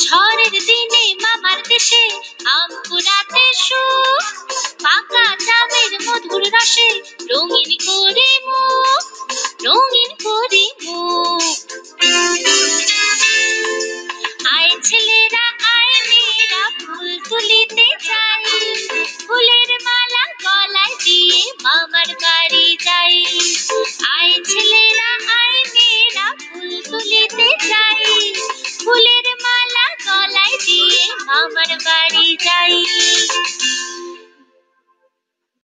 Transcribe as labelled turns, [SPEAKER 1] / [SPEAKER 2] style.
[SPEAKER 1] ঝড়ের দিনে মামার দেশে আম কুড়াতে সুখ, পাকা জামের মধুর রসে রঙিন করে মুখ, রঙিন করে মুখ। আয় ছেলেরা আয় মেয়েরা ফুল তুলিতে